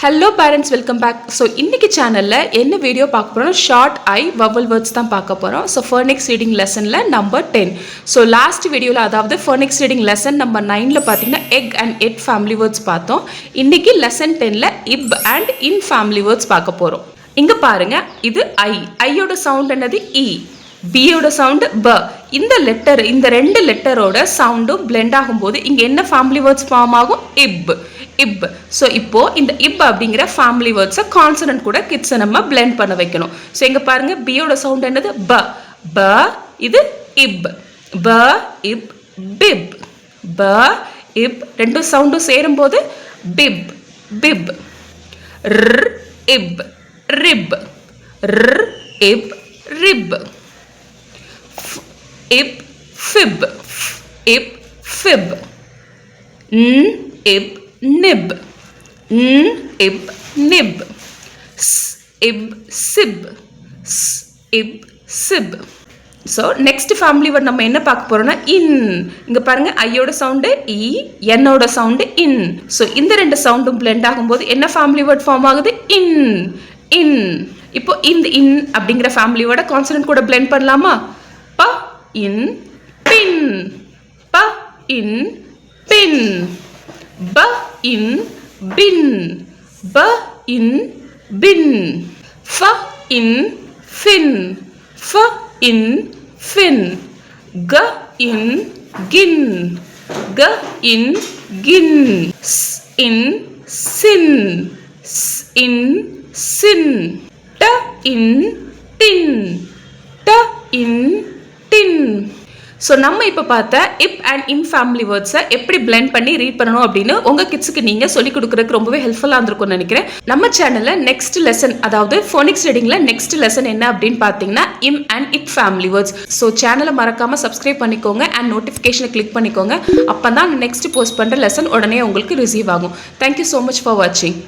Hello parents, welcome back. So இன்னைக்கு சேனல்ல என்ன வீடியோ பார்க்க போறோம்? ஷார்ட் ஐ vowel words தான் பார்க்க போறோம். So phonics reading lessonல number 10. So last வீடியோல அதாவது phonics reading lesson number 9ல பாத்தீங்கன்னா egg and it family words பார்த்தோம். இன்னைக்கு lesson 10ல ib and in family words பார்க்க போறோம். இங்க பாருங்க, இது I. ஐயோட சவுண்ட் என்னது e. B யோட சவுண்ட் b. இந்த லெட்டர், இந்த ரெண்டு லெட்டரோட சவுண்டும் blend ஆகும்போது இங்க என்ன family words ஃபார்ம் ஆகும்? ib. ib. So இப்போ இந்த ib அப்படிங்கிற family words கான்சனன்ட் கூட கிட்ஸ் நம்ம blend பண்ண வைக்கணும். So இங்க பாருங்க, b யோட சவுண்ட் என்னது? b. b. இது ib. b ib bib. b ib ரெண்டு சவுண்டும் சேரும்போது bib. bib. r ib rib. r ib rib. ib fib. ib fib. n ib nib. n ib nib. s ib sib. s ib sib. So next family word நம்ம என்ன பார்க்க போறோம்னா in. இங்க பாருங்க, ஐயோட sound e, n ஓட sound in. So இந்த ரெண்டு சவுண்டும் blend ஆகும்போது என்ன family word ஃபார்ம் ஆகுது? in. in. இப்போ இந்த in அப்படிங்கிற family word கான்சனன்ட் கூட blend பண்ணலாமா? pa in pin. pa in pin. ba in bin. ba in bin. fa in fin. fa in fin. ga in gin. ga in gin. s in sin. s in sin. ta in tin. ta in tin. So நம்ம இப்போ பார்த்த இப் and in family வேர்ட்ஸை எப்படி blend பண்ணி read பண்ணணும் அப்படின்னு உங்கள் கிட்ஸுக்கு நீங்கள் சொல்லிக் கொடுக்குறதுக்கு ரொம்பவே ஹெல்ப்ஃபுல்லாக இருந்திருக்கும்னு நினைக்கிறேன். நம்ம சேனலில் நெக்ஸ்ட் லெசன், அதாவது ஃபோனிக்ஸ் ரீடிங்கில் நெக்ஸ்ட் லெசன் என்ன அப்படின்னு பார்த்தீங்கன்னா இம் and it family words. So சேனலை மறக்காமல் சப்ஸ்கிரைப் பண்ணிக்கோங்க அண்ட் நோட்டிஃபிகேஷனை கிளிக் பண்ணிக்கோங்க. அப்போ தான் நெக்ஸ்ட் போஸ்ட் பண்ணுற லெசன் உடனே உங்களுக்கு ரிசீவ் ஆகும். தேங்க்யூ ஸோ மச் ஃபார் வாட்சிங்.